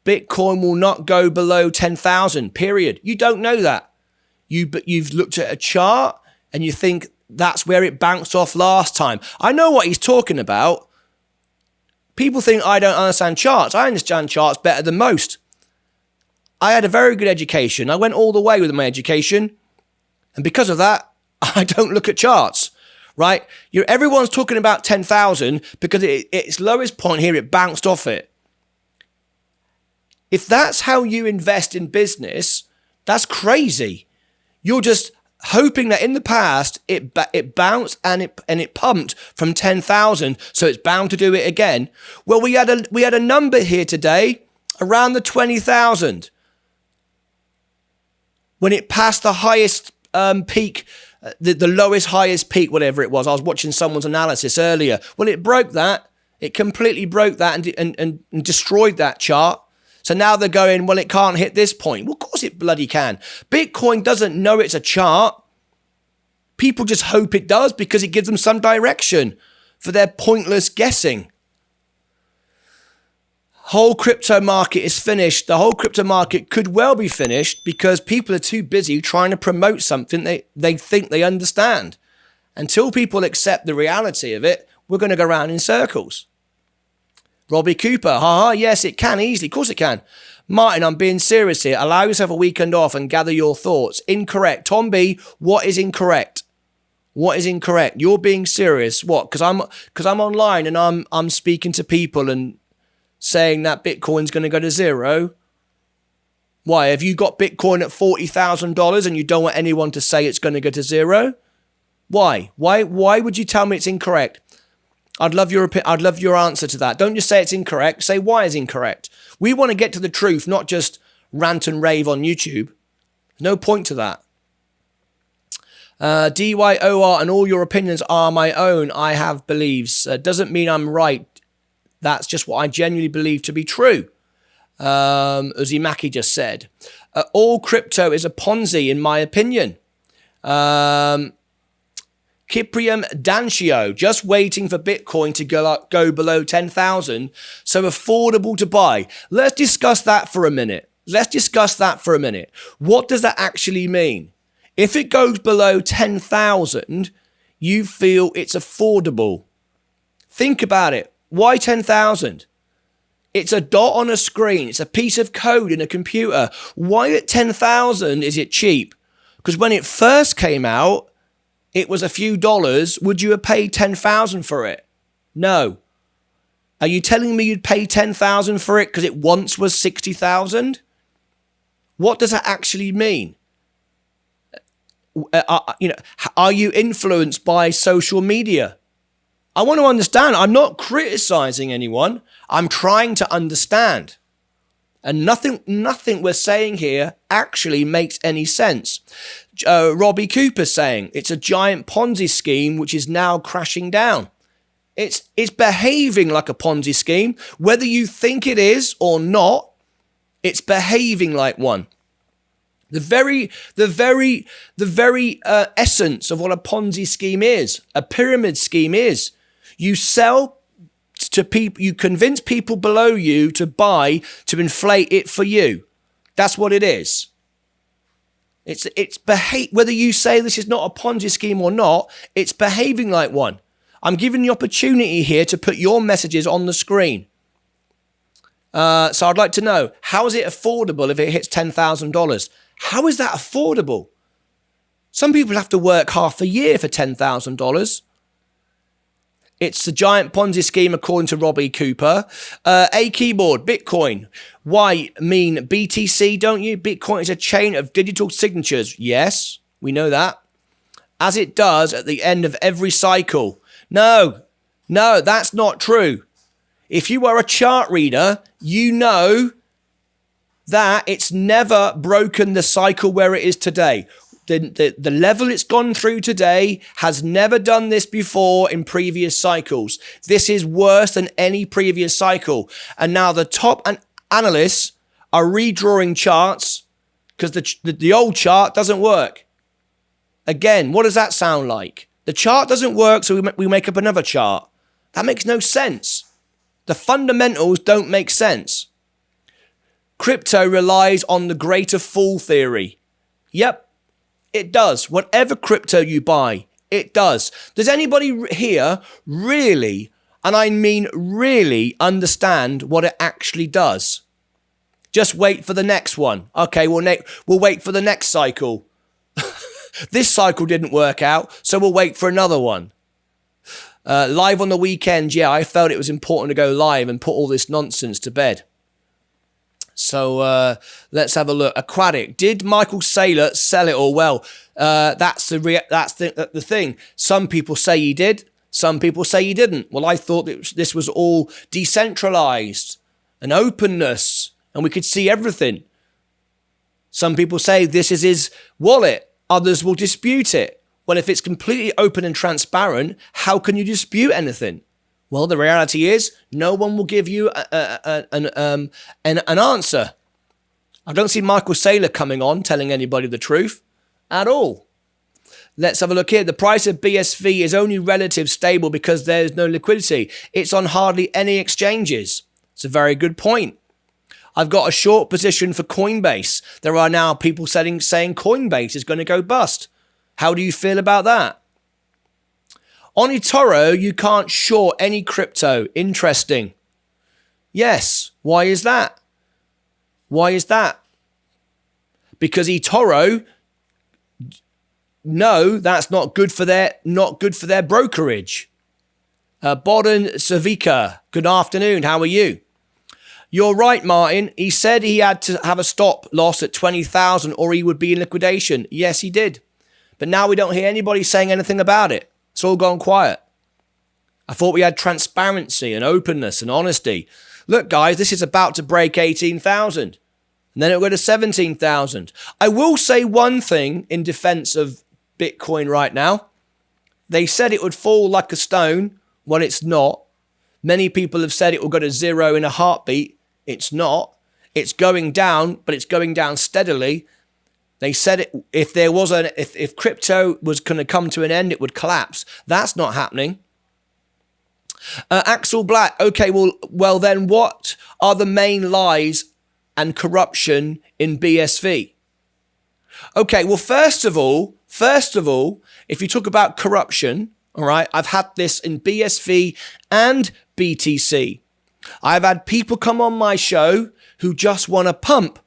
Bitcoin will not go below 10,000, period. You don't know that. You've looked at a chart and you think that's where it bounced off last time. I know what he's talking about. People think I don't understand charts. I understand charts better than most. I had a very good education. I went all the way with my education. And because of that, I don't look at charts, right? Everyone's talking about 10,000 because its lowest point here, it bounced off it. If that's how you invest in business, that's crazy. You're just hoping that in the past it bounced and it pumped from 10,000, so it's bound to do it again. Well, we had a number here today around the 20,000 when it passed the highest peak, the lowest highest peak, whatever it was. I was watching someone's analysis earlier. Well, it broke that. It completely broke that and destroyed that chart. So now they're going, well, it can't hit this point. Well, of course it bloody can. Bitcoin doesn't know it's a chart. People just hope it does because it gives them some direction for their pointless guessing. Whole crypto market is finished. The whole crypto market could well be finished because people are too busy trying to promote something they think they understand. Until people accept the reality of it, we're going to go around in circles. Robbie Cooper, yes, it can easily. Of course it can. Martin, I'm being serious here. Allow yourself a weekend off and gather your thoughts. Incorrect. Tom B, what is incorrect? What is incorrect? You're being serious. What? Because I'm online and I'm speaking to people and saying that Bitcoin's going to go to zero. Why? Have you got Bitcoin at $40,000 and you don't want anyone to say it's going to go to zero? Why? Why would you tell me it's incorrect? I'd love your answer to that. Don't just say it's incorrect. Say why it's incorrect. We want to get to the truth, not just rant and rave on YouTube. No point to that. DYOR and all your opinions are my own. I have beliefs. Doesn't mean I'm right. That's just what I genuinely believe to be true. Uzumaki just said. All crypto is a Ponzi, in my opinion. Kiprium Dancio, just waiting for Bitcoin to go below 10,000, so affordable to buy. Let's discuss that for a minute. What does that actually mean? If it goes below 10,000, you feel it's affordable. Think about it. Why 10,000? It's a dot on a screen. It's a piece of code in a computer. Why at 10,000 is it cheap? Because when it first came out, it was a few dollars. Would you have paid 10,000 for it? No. Are you telling me you'd pay 10,000 for it because it once was 60,000? What does that actually mean? Are you influenced by social media? I want to understand. I'm not criticizing anyone. I'm trying to understand. And nothing we're saying here actually makes any sense. Robbie Cooper saying it's a giant Ponzi scheme which is now crashing down. It's behaving like a Ponzi scheme. Whether you think it is or not, it's behaving like one. The very essence of what a Ponzi scheme is, a pyramid scheme is. You sell to people, you convince people below you to buy to inflate it for you. That's what it is. Whether you say this is not a Ponzi scheme or not, it's behaving like one. I'm giving the opportunity here to put your messages on the screen. So I'd like to know, how is it affordable if it hits $10,000? How is that affordable? Some people have to work half a year for $10,000. It's a giant Ponzi scheme, according to Robbie Cooper. A keyboard, Bitcoin. Why mean BTC, don't you? Bitcoin is a chain of digital signatures. Yes, we know that. As it does at the end of every cycle. No, that's not true. If you are a chart reader, you know that it's never broken the cycle where it is today. The level it's gone through today has never done this before in previous cycles. This is worse than any previous cycle. And now the top analysts are redrawing charts because the old chart doesn't work. Again, what does that sound like? The chart doesn't work, so we make up another chart. That makes no sense. The fundamentals don't make sense. Crypto relies on the greater fool theory. Yep, it does. Whatever crypto you buy, it does. Does anybody here really, and I mean really, understand what it actually does? Just wait for the next one. Okay, we'll wait for the next cycle. This cycle didn't work out, so we'll wait for another one. Live on the weekend, yeah, I felt it was important to go live and put all this nonsense to bed. So let's have a look. Aquatic, did Michael Saylor sell it all? Well, that's the thing. Some people say he did. Some people say he didn't. Well, I thought this was all decentralized and openness, and we could see everything. Some people say this is his wallet. Others will dispute it. Well, if it's completely open and transparent, how can you dispute anything? Well, the reality is no one will give you an answer. I don't see Michael Saylor coming on telling anybody the truth at all. Let's have a look here. The price of BSV is only relatively stable because there's no liquidity. It's on hardly any exchanges. It's a very good point. I've got a short position for Coinbase. There are now people saying Coinbase is going to go bust. How do you feel about that? On eToro, you can't short any crypto. Interesting. Yes. Why is that? Why is that? Because eToro, no, that's not good for their brokerage. Bodden Savika, good afternoon. How are you? You're right, Martin. He said he had to have a stop loss at 20,000 or he would be in liquidation. Yes, he did. But now we don't hear anybody saying anything about it. It's all gone quiet. I thought we had transparency and openness and honesty. Look, guys, this is about to break 18,000. And then it'll go to 17,000. I will say one thing in defense of Bitcoin right now. They said it would fall like a stone. Well, it's not. Many people have said it will go to zero in a heartbeat. It's not. It's going down, but it's going down steadily. They said if crypto was going to come to an end, it would collapse. That's not happening. Axel Black. Okay, well then what are the main lies and corruption in BSV? Okay, well, first of all, if you talk about corruption, all right, I've had this in BSV and BTC. I've had people come on my show who just want to pump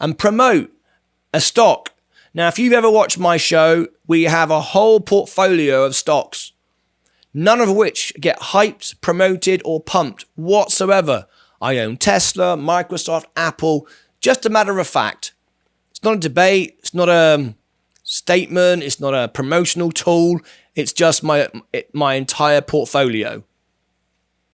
and promote a stock. Now, if you've ever watched my show, we have a whole portfolio of stocks, none of which get hyped, promoted, or pumped whatsoever. I own Tesla, Microsoft, Apple, just a matter of fact. It's not a debate. It's not a statement. It's not a promotional tool. It's just my entire portfolio.